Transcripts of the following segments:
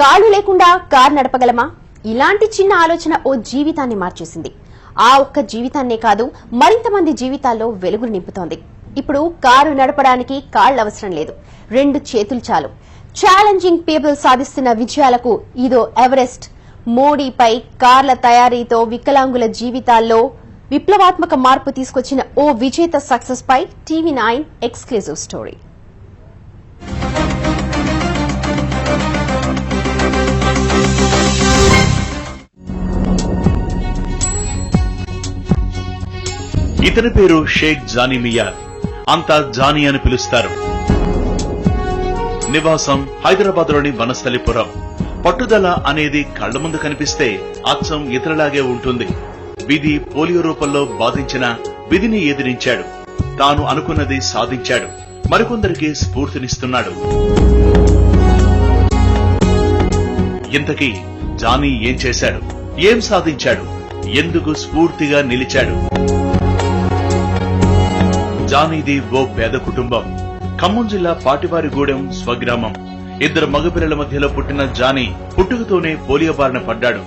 కాళ్ళు లేకుండా కారు నడపగలమా? ఇలాంటి చిన్న ఆలోచన ఓ జీవితాన్ని మార్చేసింది. ఆ ఒక్క జీవితాన్నే కాదు, మరింత మంది జీవితాల్లో వెలుగులు నింపుతోంది. ఇప్పుడు కారు నడపడానికి కాళ్లు అవసరం లేదు, 2 చేతులు చాలు. ఛాలెంజింగ్ పీపుల్ సాధిస్తున్న విజయాలకు ఇదో ఎవరెస్ట్. మోడీపై కార్ల తయారీతో వికలాంగుల జీవితాల్లో విప్లవాత్మక మార్పు తీసుకొచ్చిన ఓ విజేత సక్సెస్ పై TV9 ఎక్స్క్లూజివ్ స్టోరీ. ఇతని పేరు షేక్ జానీ మియార్. అంతా జానీ అని పిలుస్తారు. నివాసం హైదరాబాద్లోని వనస్థలిపురం. పట్టుదల అనేది కళ్ల ముందు కనిపిస్తే అచ్చం ఇతరులాగే ఉంటుంది. విధి పోలియో రూపంలో బాధించిన విధిని ఎదిరించాడు. తాను అనుకున్నది సాధించాడు. మరికొందరికి స్ఫూర్తినిస్తున్నాడు. ఇంతకీ జానీ ఏం చేశాడు? ఏం సాధించాడు? ఎందుకు స్ఫూర్తిగా నిలిచాడు? జానీది ఓ పేద కుటుంబం. ఖమ్మం జిల్లా పాటివారిగూడెం స్వగ్రామం. 2 మగపిల్లల మధ్యలో పుట్టిన జానీ పుట్టుకతోనే పోలియో బారిన పడ్డాడు.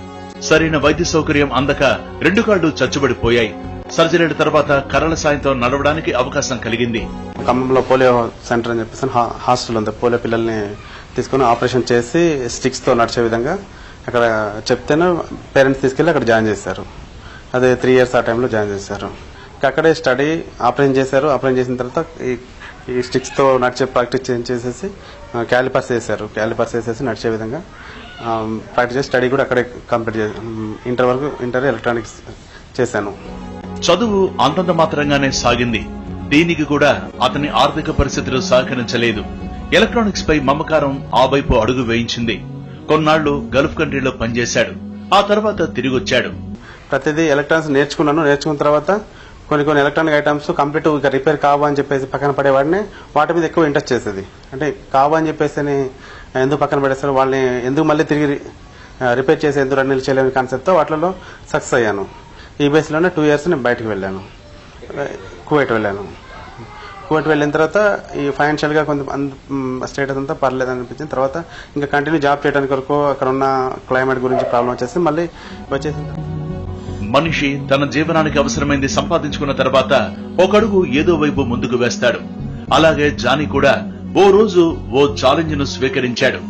సరైన వైద్య సౌకర్యం అందక 2 కాళ్లు చచ్చుబడిపోయాయి. సర్జరీల తర్వాత కర్రల సాయంతో నడవడానికి అవకాశం కలిగింది. ఖమ్మంలో పోలియో సెంటర్ అని చెప్పేసి హాస్టల్ ఉంది. పోలియో పిల్లల్ని తీసుకుని ఆపరేషన్ చేసి స్టిక్స్ తో నడిచే విధంగా అక్కడ చెప్తేనే పేరెంట్స్ తీసుకెళ్లి అక్కడ జాయిన్ చేశారు. అదే 3 years ఆ టైంలో జాయిన్ చేశారు. అక్కడే స్టడీ ఆపరేషన్ చేశారు. ఆపరేషన్ చేసిన తర్వాత ఈ స్టిక్స్ తో నడిచే ప్రాక్టీస్ చేసేసి క్యాలిపర్స్ వేసేసి నడిచే విధంగా ప్రాక్టీస్ చేసి స్టడీ కూడా అక్కడే కంప్లీట్ చేశాను. ఇంటర్ ఎలక్ట్రానిక్స్ చేశాను. చదువు అంతంత మాత్రంగానే సాగింది. దీనికి కూడా అతని ఆర్థిక పరిస్థితులు సహకరించలేదు. ఎలక్ట్రానిక్స్ పై మమకారం ఆ వైపు అడుగు వేయించింది. కొన్నాళ్లు గల్ఫ్ కంట్రీలో పనిచేశాడు. ఆ తర్వాత తిరిగొచ్చాడు. ప్రతిదీ ఎలక్ట్రానిక్స్ నేర్చుకున్న తర్వాత కొన్ని ఎలక్ట్రానిక్ ఐటమ్స్ కంప్లీట్ ఇక రిపేర్ కావా అని చెప్పేసి పక్కన పడేవాడిని. వాటి మీద ఎక్కువ ఇంట్రెస్ట్ చేసేది. అంటే కావా అని చెప్పేసి ఎందుకు పక్కన పడేస్తారు, వాళ్ళని ఎందుకు మళ్ళీ తిరిగి రిపేర్ చేసి ఎందుకు రన్ చేయలేని కాన్సెప్ట్తో వాటిలో సక్సెస్ అయ్యాను. ఈ బేస్లోనే 2 years నేను బయటకు వెళ్ళాను. కువైట్ వెళ్ళిన తర్వాత ఈ ఫైనాన్షియల్ గా కొంత స్టేటస్ అంతా పర్లేదు అనిపించిన తర్వాత ఇంకా కంటిన్యూ జాబ్ చేయడానికి వరకు అక్కడ ఉన్న క్లైమేట్ గురించి ప్రాబ్లం వచ్చేసి మళ్ళీ వచ్చేసింది. మనిషి తన జీవనానికి అవసరమైంది సంపాదించుకున్న తర్వాత ఒక అడుగు ఏదో వైపు ముందుకు వేస్తాడు. అలాగే జానీ కూడా ఓ రోజు ఓ ఛాలెంజ్ ను స్వీకరించాడు.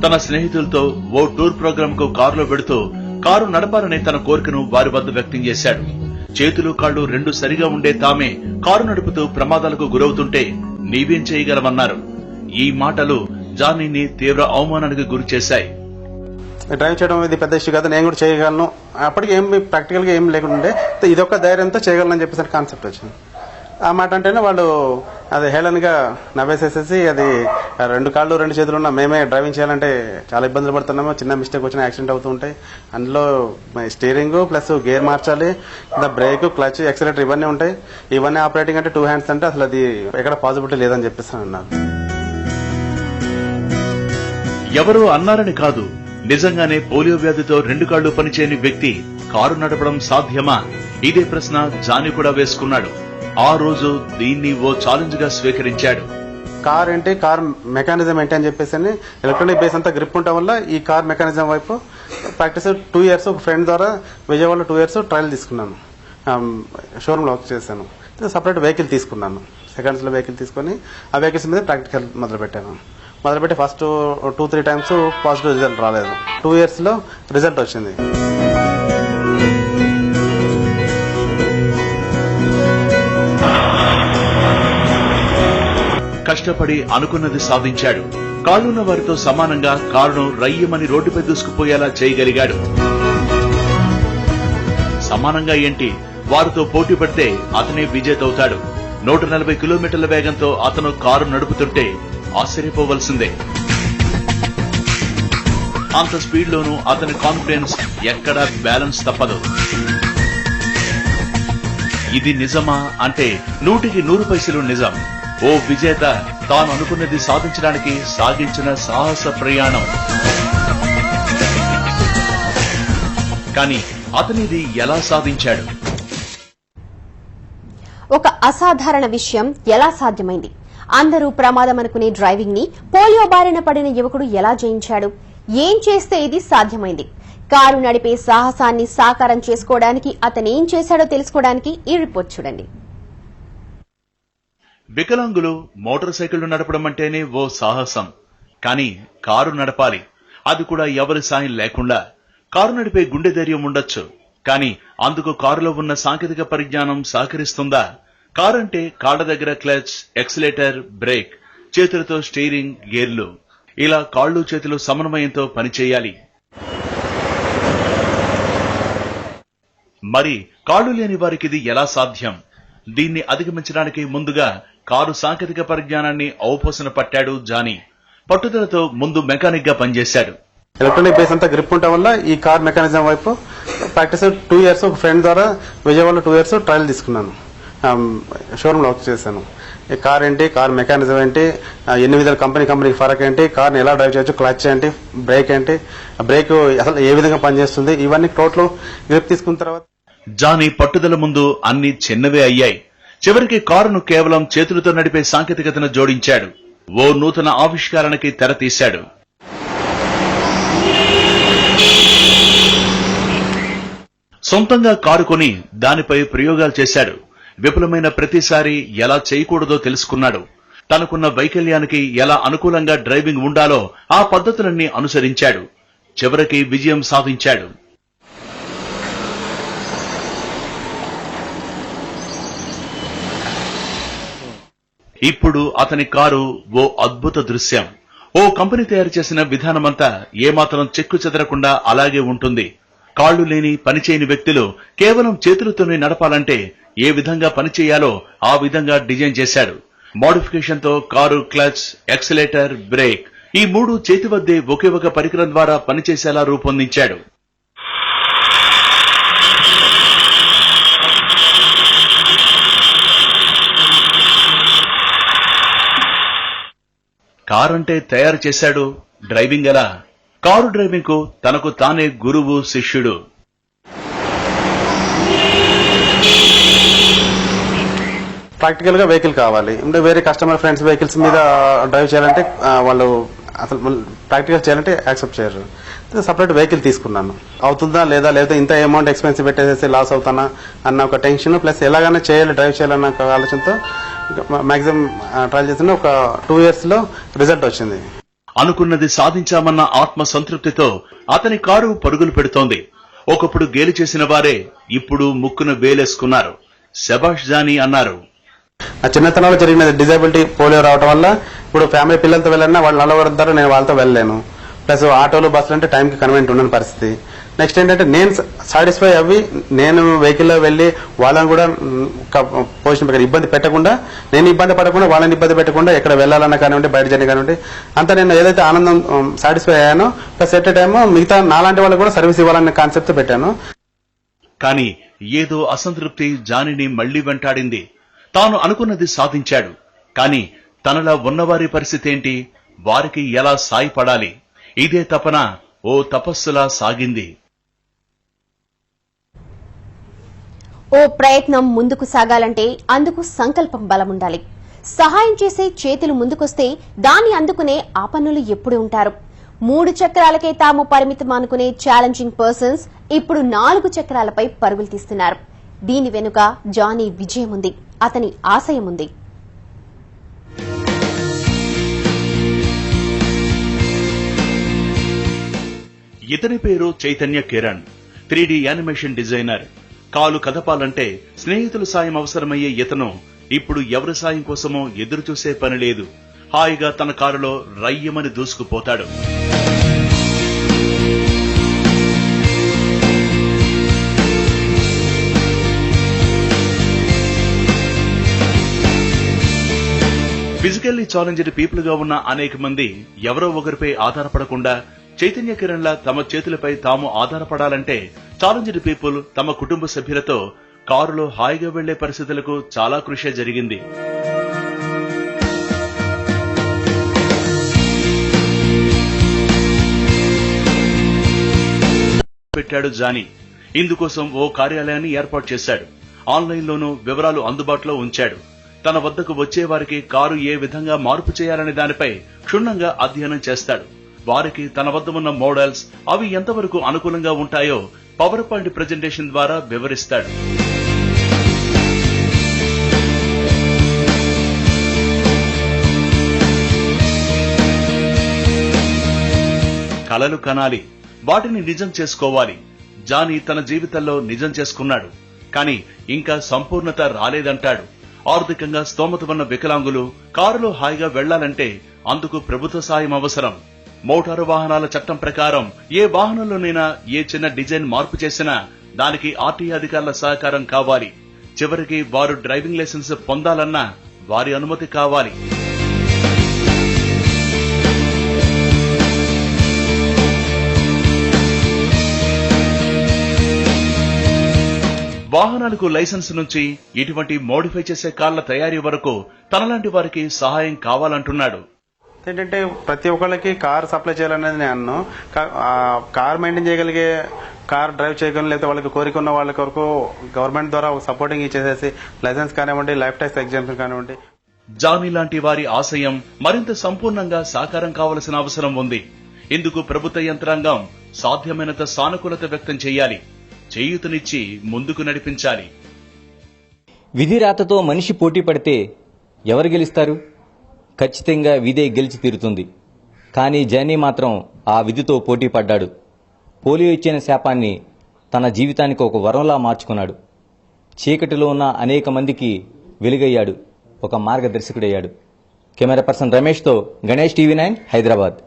తన స్నేహితులతో ఓ టూర్ ప్రోగ్రామ్ కు కారులో వెడుతూ కారు నడపాలనే తన కోరికను వారి వద్ద వ్యక్తం చేశాడు. చేతులు కాళ్లు 2 సరిగా ఉండే తామే కారు నడుపుతూ ప్రమాదాలకు గురవుతుంటే నీవేం చేయగలమన్నారు. ఈ మాటలు జానీని తీవ్ర అవమానానికి గురి చేశాయి. డ్రైవ్ చేయడం ఇది పెద్ద ఇష్యూ కాదు, నేను కూడా చేయగలను. అప్పటికి ప్రాక్టికల్ గా ఏం లేకుండే ఇదొక ధైర్యంతో చేయగలను చెప్పేసి కాన్సెప్ట్ వచ్చింది. ఆ మాట అంటేనే వాళ్ళు అది హేళన్ గా నవ్వేసేసేసి అది 2 కాళ్ళు 2 చేతులు ఉన్నా మేమే డ్రైవింగ్ చేయాలంటే చాలా ఇబ్బందులు పడుతున్నాము. చిన్న మిస్టేక్ వచ్చినా యాక్సిడెంట్ అవుతూ ఉంటాయి. అందులో స్టీరింగ్ ప్లస్ గేర్ మార్చాలి, బ్రేక్, క్లచ్, యాక్సిలరేటర్ ఇవన్నీ ఉంటాయి. ఇవన్నీ ఆపరేటింగ్ అంటే 2 hands అంటే అసలు అది ఎక్కడ పాసిబిలిటీ లేదని చెప్పేసి అన్నారు. ఎవరో అన్నారని కాదు, నిజంగానే పోలియో వ్యాధితో 2 కాళ్లు పనిచేయని వ్యక్తి కారు నడపడం సాధ్యమా? ఇదే ప్రశ్న జానీ కూడా వేసుకున్నాడు. ఆ రోజు దీన్ని ఓ ఛాలెంజ్ గా స్వీకరించాడు. కార్ ఏంటి, కార్ మెకానిజం ఏంటి అని చెప్పేసి ఎలక్ట్రానిక్ బేస్ అంతా గ్రిప్ ఉండటం వల్ల ఈ కార్ మెకానిజం వైపు ప్రాక్టీస్ 2 years ఒక ఫ్రెండ్ ద్వారా విజయవాడలో 2 years ట్రయల్ తీసుకున్నాను. షోరూమ్ లో వర్క్ చేశాను. సపరేట్ వెహికల్ తీసుకున్నాను. సెకండ్స్ లో వెహికల్ తీసుకుని ఆ వెహికల్స్ మీద ప్రాక్టికల్ మొదలుపెట్టి ఫస్ట్ 2-3 times పాజిటివ్ రిజల్ట్ రాలేదు. 2 years లో రిజల్ట్ వచ్చింది. కష్టపడి అనుకున్నది సాధించాడు. కాళ్లున్న వారితో సమానంగా కారును రయ్యమని రోడ్డుపై దూసుకుపోయేలా చేయగలిగాడు. సమానంగా ఏంటి, వారితో పోటీ పడితే అతనే విజేత అవుతాడు. 140 కిలోమీటర్ల వేగంతో అతను కారు నడుపుతుంటే ఆశ్చర్యపోవలసిందే. అంత స్పీడ్ లోనూ అతని కాన్ఫిడెన్స్ ఎక్కడా బ్యాలెన్స్ తప్పదు. ఇది నిజమా అంటే 100కి 100 పైసలు నిజం. ఓ విజేత తాను అనుకున్నది సాధించడానికి సాగించిన సాహస ప్రయాణం. కానీ అతనిది ఎలా సాధించాడు? ఒక అసాధారణ విషయం ఎలా సాధ్యమైంది? అందరూ ప్రమాదం అనుకునే డ్రైవింగ్ ని పోలియో బారిన పడిన యువకుడు ఎలా జయించాడు? ఏం చేస్తే ఇది సాధ్యమైంది? కారు నడిపే సాహసాన్ని సాకారం చేసుకోవడానికి అతనేం చేశాడో తెలుసుకోవడానికి ఈ రిపోర్ట్ చూడండి. వికలాంగులు మోటార్ సైకిళ్లు నడపడం అంటేనే ఓ సాహసం. కానీ కారు నడపాలి, అది కూడా ఎవరి సాయం లేకుండా. కారు నడిపే గుండె ధైర్యం ఉండొచ్చు, కానీ అందుకు కారులో ఉన్న సాంకేతిక పరిజ్ఞానం సహకరిస్తుందా? కారు అంటే కాళ్ల దగ్గర క్లచ్, ఎక్సిలేటర్, బ్రేక్, చేతులతో స్టీరింగ్, గేర్లు, ఇలా కాళ్లు చేతులు సమన్వయంతో పనిచేయాలి. మరి కాళ్లు లేని వారికి ఇది ఎలా సాధ్యం? దీన్ని అధిగమించడానికి ముందుగా కారు సాంకేతిక పరిజ్ఞానాన్ని ఔపోసన పట్టాడు జానీ. పట్టుదలతో ముందు మెకానిక్ గా పనిచేశాడు. ఎలక్ట్రానిక్ బేస్ అంతా గ్రిప్ ఉండటం వల్ల ఈ కార్ మెకానిజం వైపు ప్రాక్టీస్ 2 years ఒక ఫ్రెండ్ ద్వారా విజయవాడలో 2 years ట్రయల్ తీసుకున్నాను. షోరూమ్ లో వర్క్ చేశాను. ఈ కార్ ఏంటి, కార్ మెకానిజం ఏంటి, ఎన్ని విధాలు కంపెనీకి ఫరక్ ఏంటి, కార్ని ఎలా డ్రైవ్ చేయొచ్చు, క్లచ్ ఏంటి, బ్రేక్ ఏంటి, బ్రేక్ అసలు ఏ విధంగా పనిచేస్తుంది, ఇవన్నీ టోటల్ గ్రిప్ తీసుకున్న తర్వాత జానీ పట్టుదల ముందు అన్ని చిన్నవే అయ్యాయి. చివరికి కారును కేవలం చేతులతో నడిపే సాంకేతికతను జోడించాడు. ఓ నూతన ఆవిష్కరణకి తెర తీశాడు. సొంతంగా కారు కొని దానిపై ప్రయోగాలు చేశాడు. విఫలమైన ప్రతిసారి ఎలా చేయకూడదో తెలుసుకున్నాడు. తనకున్న వైకల్యానికి ఎలా అనుకూలంగా డ్రైవింగ్ ఉండాలో ఆ పద్ధతులన్నీ అనుసరించాడు. చివరికి విజయం సాధించాడు. ఇప్పుడు అతని కారు ఓ అద్భుత దృశ్యం. ఓ కంపెనీ తయారు చేసిన విధానమంతా ఏమాత్రం చెక్కు చెదరకుండా అలాగే ఉంటుంది. కాళ్లు లేని పనిచేయని వ్యక్తులు కేవలం చేతులతోనే నడపాలంటే ఏ విధంగా పనిచేయాలో ఆ విధంగా డిజైన్ చేశాడు. మోడిఫికేషన్ తో కారు క్లచ్, ఎక్సిలేటర్, బ్రేక్ ఈ 3 చేతి వద్దే ఒకే ఒక పరికరం ద్వారా పనిచేసేలా రూపొందించాడు. కారంటే తయారు చేశాడు, డ్రైవింగ్ ఎలా? కారు డ్రైవింగ్ కు తనకు తానే గురువు, శిష్యుడు. ప్రాక్టికల్ గా వెహికల్ కావాలి. అంటే వేరే కస్టమర్ ఫ్రెండ్స్ వెహికల్స్ మీద డ్రైవ్ చేయాలంటే వాళ్ళు అసలు ప్రాక్టికల్ చేయాలంటే యాక్సెప్ట్ చేయరు. సపరేట్ వెహికల్ తీసుకున్నాను. అవుతుందా లేదా, లేదా ఇంత అమౌంట్ ఎక్స్పెన్స్ పెట్టేసేసి లాస్ అవుతానా అన్న ఒక టెన్షన్, ప్లస్ ఎలాగైనా చేయాలి, డ్రైవ్ చేయాలన్న ఒక ఆలోచనతో మాక్సిమం ట్రయల్ చేసిన ఒక 2 years లో రిజల్ట్ వచ్చింది. అనుకున్నది సాధించామన్న ఆత్మ సంతృప్తితో అతని కారు పరుగులు పెడుతోంది. ఒకప్పుడు గేలి చేసిన వారే ఇప్పుడు ముక్కున వేలేసుకున్నారు. శభాష్ జానీ అన్నారు. ఆ చిన్నతనంలో జరిగిన డిజబిలిటీ పోలియో రావడం వల్ల ఇప్పుడు ఫ్యామిలీ పిల్లలతో వెళ్ళినా వాళ్ళు నల్లవరంతారు, నేను వాళ్ళతో వెళ్ళలేను. ప్లస్ ఆటోలు, బస్సులు అంటే టైంకి కన్వీనియంట్ ఉండని పరిస్థితి. నెక్స్ట్ ఏంటంటే నేను సాటిస్ఫై అవ్వి నేను వెహికల్లో వెళ్లి వాళ్ళని కూడా పొజిషన్ ఇబ్బంది పెట్టకుండా, నేను ఇబ్బంది పడకుండా, వాళ్ళని ఇబ్బంది పెట్టకుండా ఎక్కడ వెళ్ళాలన్నా కానివ్వండి, బయట జర్నీ కానివ్వండి, అంతా నేను ఏదైతే ఆనందం సాటిస్ఫై అయ్యానో ప్లస్ ఎట్ టైమ్ మిగతా నాలాంటి వాళ్ళకి కూడా సర్వీస్ ఇవ్వాలనే కాన్సెప్ట్ పెట్టాను. కానీ ఏదో అసంతృప్తి జానీని మళ్లీ వెంటాడింది. తాను అనుకున్నది సాధించాడు, కానీ తనలా ఉన్నవారి పరిస్థితి ఏంటి? వారికి ఎలా సాయపడాలి? ఇదే తపన ఓ తపస్సులా సాగింది. ఓ ప్రయత్నం ముందుకు సాగాలంటే అందుకు సంకల్పం బలముండాలి. సహాయం చేసే చేతులు ముందుకొస్తే దాన్ని అందుకునే ఆపన్నులు ఎప్పుడు ఉంటారు? 3 చక్రాలకే తాము పరిమితం అనుకునే ఛాలెంజింగ్ పర్సన్స్ ఇప్పుడు 4 చక్రాలపై పరుగులు తీస్తున్నారు. దీని వెనుక జానీ విజయం ఉంది, అతని ఆశయం ఉంది. ఇతని పేరు Chaitanya Kiran. 3D animation designer. కాలు కదపాలంటే స్నేహితుల సాయం అవసరమయ్యే ఇతను ఇప్పుడు ఎవరి సాయం కోసమో ఎదురు చూసే పని లేదు. హాయిగా తన కారులో రయ్యమని దూసుకుపోతాడు. ఫిజికల్లీ ఛాలెంజ్డ్ పీపుల్ గా ఉన్న అనేక మంది ఎవరో ఒకరిపై ఆధారపడకుండా చైతన్య కిరణ్ లా తమ చేతులపై తాము ఆధారపడాలంటే ఛాలెంజ్డ్ పీపుల్ తమ కుటుంబ సభ్యులతో కారులో హాయిగా వెళ్లే పరిస్థితులకు చాలా కృషి జరిగింది. పెట్టాడు జానీ. ఇందుకోసం ఓ కార్యాలయాన్ని ఏర్పాటు చేశాడు. ఆన్లైన్లోనూ వివరాలు అందుబాటులో ఉంచాడు. తన వద్దకు వచ్చే వారికి కారు ఏ విధంగా మార్పు చేయాలనే దానిపై క్షుణ్ణంగా అధ్యయనం చేస్తాడు. వారికి తన వద్ద ఉన్న మోడల్స్ అవి ఎంతవరకు అనుకూలంగా ఉంటాయో పవర్ పాయింట్ ప్రెజెంటేషన్ ద్వారా వివరిస్తాడు. కలలు కనాలి, వాటిని నిజం చేసుకోవాలి. జానీ తన జీవితంలో నిజం చేసుకున్నాడు, కానీ ఇంకా సంపూర్ణత రాలేదంటాడు. ఆర్థికంగా స్తోమత ఉన్న వికలాంగులు కారులో హాయిగా వెళ్లాలంటే అందుకు ప్రభుత్వ సాయం అవసరం. మోటారు వాహనాల చట్టం ప్రకారం ఏ వాహనంలోనైనా ఏ చిన్న డిజైన్ మార్పు చేసినా దానికి ఆర్టీఏ అధికారుల సహకారం కావాలి. చివరికి వారు డ్రైవింగ్ లైసెన్స్ పొందాలన్నా వారి అనుమతి కావాలి. వాహనాలకు లైసెన్స్ నుంచి ఇటువంటి మోడిఫై చేసే కార్ల తయారీ వరకు తనలాంటి వారికి సహాయం కావాలంటున్నాడు. ఏంటంటే ప్రతి ఒక్కళ్ళకి కార్ సప్లై చేయాలనేది నేను అన్నాను. కార్ మెయింటైన్ చేయగలిగే, కార్ డ్రైవ్ చేయగలిగే, లేకపోతే వాళ్ళకి కోరిక ఉన్న వాళ్ళ కొరకు గవర్నమెంట్ ద్వారా ఒక సపోర్టింగ్ ఇచ్చేసేసి లైసెన్స్ కానివ్వండి, లైఫ్ ట్యాక్స్ ఎగ్జామ్షన్ కానివ్వండి. జానీ లాంటి వారి ఆశయం మరింత సంపూర్ణంగా సాకారం కావలసిన అవసరం ఉంది. ఇందుకు ప్రభుత్వ యంత్రాంగం సాధ్యమైనంత సానుకూలత వ్యక్తం చేయాలి, చేయూతనిచ్చి ముందుకు నడిపించాలి. విధి రాతతో మనిషి పోటీ పడితే ఎవరు గెలుస్తారు? ఖచ్చితంగా విధే గెలిచి తీరుతుంది. కానీ జానీ మాత్రం ఆ విధితో పోటీ పడ్డాడు. పోలియో ఇచ్చిన శాపాన్ని తన జీవితానికి ఒక వరంలా మార్చుకున్నాడు. చీకటిలో ఉన్న అనేక మందికి వెలుగయ్యాడు, ఒక మార్గదర్శకుడయ్యాడు. కెమెరా పర్సన్ రమేష్తో గణేష్, టీవీ 9 హైదరాబాద్.